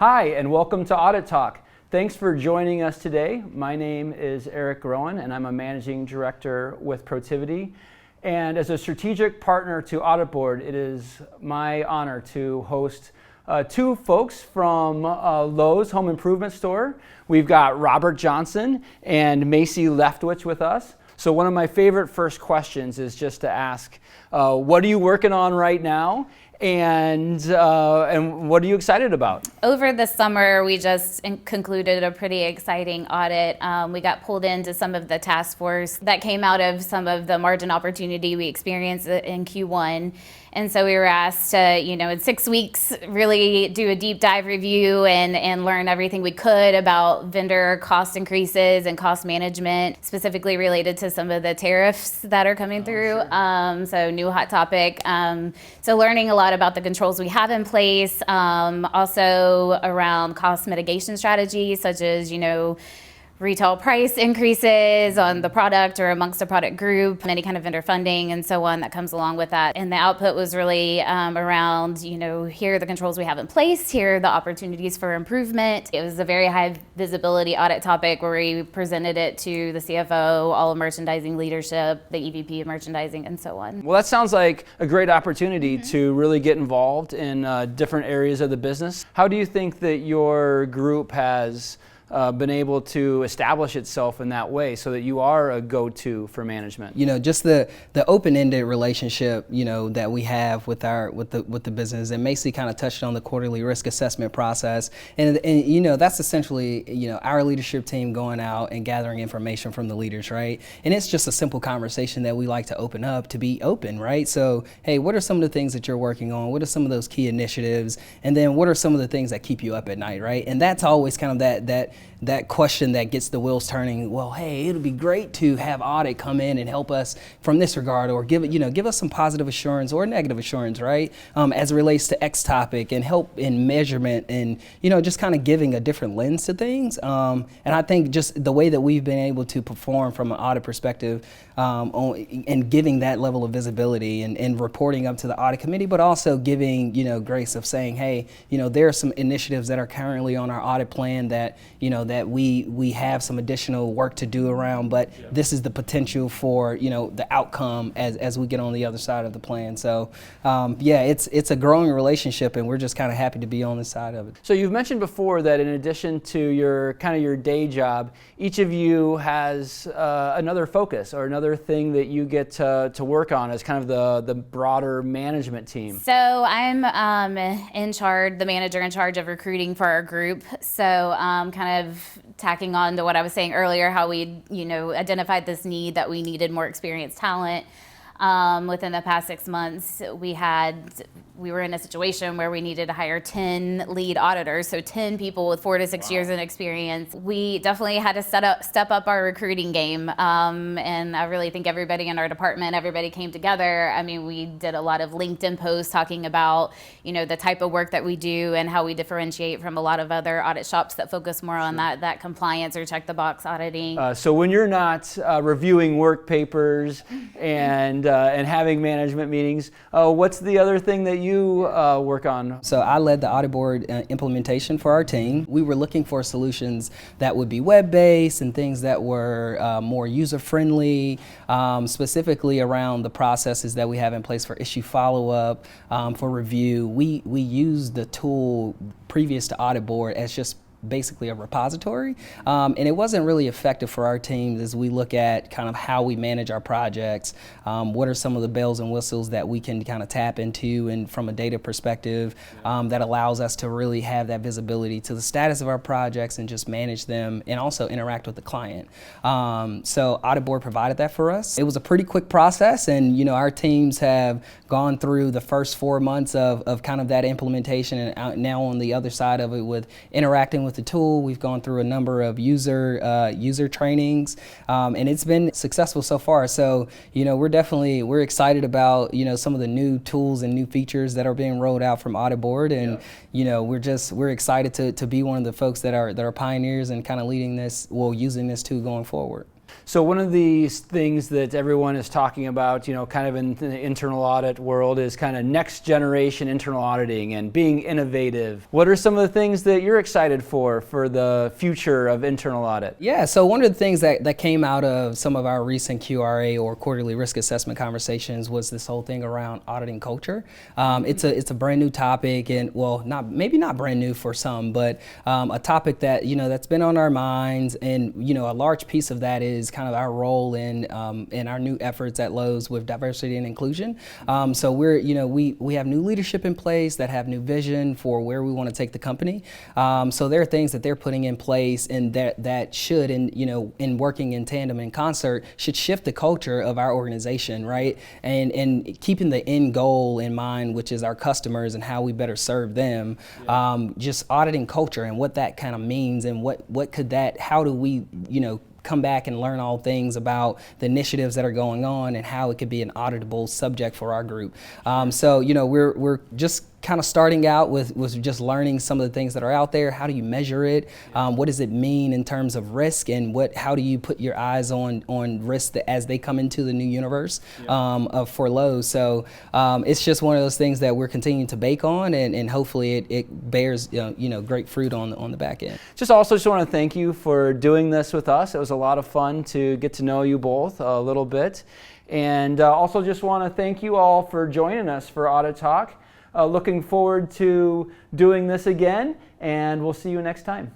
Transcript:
Hi, and welcome to Audit Talk. Thanks for joining us today. My name is Eric Rowan, and I'm a managing director with Protiviti. And as a strategic partner to Audit Board, it is my honor to host two folks from Lowe's Home Improvement Store. We've got Robert Johnson and Macy Leftwich with us. So one of my favorite first questions is just to ask, what are you working on right now? And what are you excited about? Over the summer, we just concluded a pretty exciting audit. We got pulled into some of the task force that came out of some of the margin opportunity we experienced in Q1. And so we were asked to, in 6 weeks, really do a deep dive review and learn everything we could about vendor cost increases and cost management, specifically related to some of the tariffs that are coming through. Sure. So new hot topic. So learning a lot about the controls we have in place, also around cost mitigation strategies, such as, retail price increases on the product or amongst the product group, any kind of vendor funding and so on that comes along with that. And the output was really around, here are the controls we have in place, here are the opportunities for improvement. It was a very high visibility audit topic where we presented it to the CFO, all of merchandising leadership, the EVP of merchandising, and so on. Well, that sounds like a great opportunity to really get involved in different areas of the business. How do you think that your group has been able to establish itself in that way so that you are a go-to for management? Just the open-ended relationship, that we have with the business. And Macy kind of touched on the quarterly risk assessment process. And that's essentially, our leadership team going out and gathering information from the leaders, right? And it's just a simple conversation that we like to open up to be open, right? So, hey, what are some of the things that you're working on? What are some of those key initiatives? And then what are some of the things that keep you up at night, right? And that's always kind of that question that gets the wheels turning. Well, hey, it'll be great to have audit come in and help us from this regard, or give us some positive assurance or negative assurance, right? As it relates to X topic, and help in measurement, and just kind of giving a different lens to things. And I think just the way that we've been able to perform from an audit perspective, and giving that level of visibility and reporting up to the audit committee, but also giving grace of saying, hey, there are some initiatives that are currently on our audit plan that that we have some additional work to do around, but this is the potential for the outcome as we get on the other side of the plan. So it's a growing relationship, and we're just kind of happy to be on this side of it. So you've mentioned before that in addition to your day job, each of you has another focus or another thing that you get to work on as kind of the broader management team. So I'm the manager in charge of recruiting for our group. So kind of tacking on to what I was saying earlier, how we identified this need that we needed more experienced talent. Within the past 6 months, we were in a situation where we needed to hire 10 lead auditors, so 10 people with 4 to 6 years in experience. We definitely had to step up our recruiting game, and I really think everybody in our department, everybody came together. I mean, we did a lot of LinkedIn posts talking about, the type of work that we do and how we differentiate from a lot of other audit shops that focus more on that compliance or check the box auditing. So when you're not reviewing work papers and having management meetings, what's the other thing that you work on? So I led the Audit Board implementation for our team. We were looking for solutions that would be web-based and things that were more user-friendly, specifically around the processes that we have in place for issue follow-up, for review. We used the tool previous to Audit Board as just basically a repository, and it wasn't really effective for our teams as we look at kind of how we manage our projects. What are some of the bells and whistles that we can kind of tap into, and from a data perspective, that allows us to really have that visibility to the status of our projects and just manage them and also interact with the client. So Audit Board provided that for us. It was a pretty quick process, and our teams have gone through the first 4 months of kind of that implementation, and now on the other side of it with interacting with the tool. We've gone through a number of user trainings, and it's been successful so far. So we're excited about some of the new tools and new features that are being rolled out from Audit Board, and we're excited to be one of the folks that are pioneers and kind of leading this, using this tool going forward. So one of these things that everyone is talking about, kind of in the internal audit world is kind of next generation internal auditing and being innovative. What are some of the things that you're excited for the future of internal audit? Yeah, so one of the things that came out of some of our recent QRA or quarterly risk assessment conversations was this whole thing around auditing culture. It's a brand new topic, and maybe not brand new for some, but a topic that that's been on our minds, and a large piece of that is kind of our role in our new efforts at Lowe's with diversity and inclusion. So we have new leadership in place that have new vision for where we want to take the company. So there are things that they're putting in place, and that should, in working in tandem and concert, should shift the culture of our organization, right? And keeping the end goal in mind, which is our customers and how we better serve them. Just auditing culture and what that kind of means, and how do we come back and learn all things about the initiatives that are going on and how it could be an auditable subject for our group. So we're just kind of starting out with just learning some of the things that are out there. How do you measure it? What does it mean in terms of risk, and how do you put your eyes on risk as they come into the new universe for Lowe's? So it's just one of those things that we're continuing to bake on, and hopefully it bears great fruit on the back end. Just want to thank you for doing this with us. It was a lot of fun to get to know you both a little bit, and also just want to thank you all for joining us for Audit Talk. Looking forward to doing this again, and we'll see you next time.